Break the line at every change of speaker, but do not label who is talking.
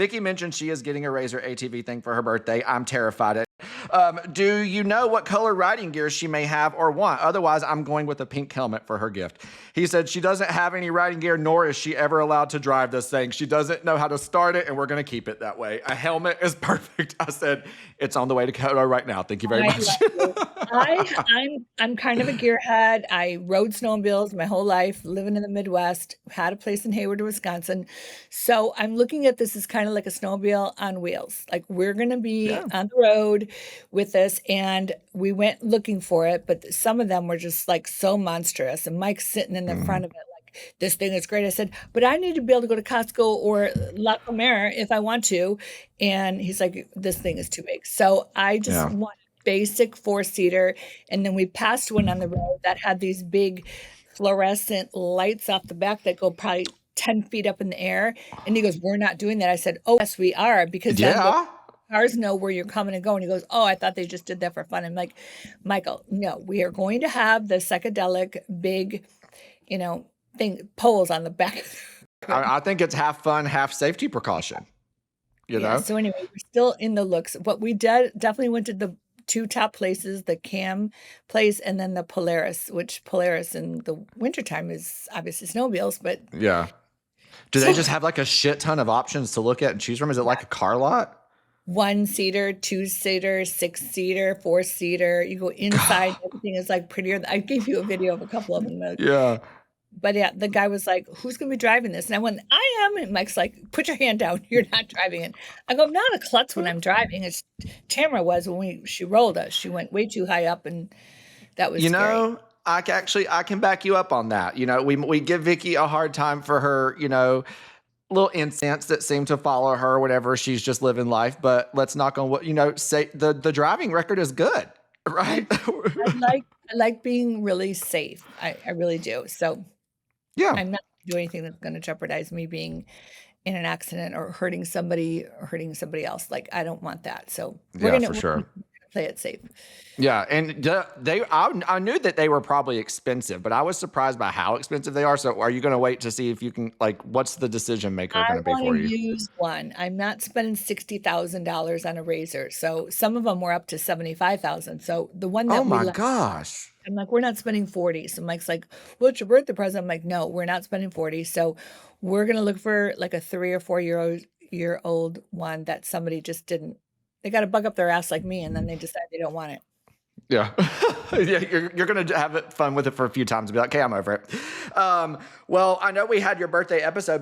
Vicki mentioned she is getting a Razor ATV thing for her birthday. I'm terrified. Do you know what color riding gear she may have or want? Otherwise, I'm going with a pink helmet for her gift. He said she doesn't have any riding gear, nor is she ever allowed to drive this thing. She doesn't know how to start it, and we're going to keep it that way. A helmet is perfect. I said, it's on the way to Koto right now. Thank you very much.
I'm kind of a gearhead. I rode snowmobiles my whole life, living in the Midwest, had a place in Hayward, Wisconsin. So I'm looking at this as kind of like a snowmobile on wheels. Like we're going to be
Yeah.
on the road with this, and we went looking for it, but some of them were just like so monstrous. And Mike's sitting in the front of it like, this thing is great. I said, but I need to be able to go to Costco or La Comera if I want to. And he's like, this thing is too big. So I just
Yeah.
want a basic four-seater. And then we passed one on the road that had these big fluorescent lights off the back that go probably 10 feet up in the air. And he goes, we're not doing that. I said, oh, yes, we are, because then the
Yeah.
cars know where you're coming and going. He goes, oh, I thought they just did that for fun. I'm like, Michael, no, we are going to have the psychedelic big, thing poles on the back.
I think it's half fun, half safety precaution. You
Yeah.
know?
So anyway, we're still in the looks. But we definitely went to the two top places, the Cam place and then the Polaris, which Polaris in the wintertime is obviously snowmobiles, but
Yeah. Do they just have like a shit ton of options to look at and choose from? Is it like a car lot?
1-seater, 2-seater, 6-seater, 4-seater. You go inside, everything is like prettier. I gave you a video of a couple of them.
Yeah.
But yeah, the guy was like, who's going to be driving this? And I went, I am. And Mike's like, put your hand down. You're not driving it. I go, I'm not a klutz when I'm driving. It's Tamara was when she rolled us. She went way too high up, and that was scary.
I can back you up on that. We give Vicki a hard time for her, little incidents that seem to follow her whenever she's just living life. But let's knock on what, say the driving record is good, right?
I like being really safe. I really do. So
Yeah.
I'm not gonna do anything that's going to jeopardize me being in an accident or hurting somebody or hurting somebody else. Like I don't want that. So
Yeah, for sure.
Play it safe.
Yeah, and I knew that they were probably expensive, but I was surprised by how expensive they are. So, are you going to wait to see if you can, like, what's the decision maker going to be for
I
you?
use one. I'm not spending $60,000 on a razor. So some of them were up to 75,000. So the one that
Oh my gosh!
I'm like, we're not spending 40. So Mike's like, well, it's your birthday present. I'm like, no, we're not spending 40. So we're gonna look for like a 3 or 4 year old one that somebody just didn't. They got to bug up their ass like me, and then they decide they don't want it.
Yeah, yeah, you're gonna have fun with it for a few times and be like, okay, I'm over it. Well, I know we had your birthday episode.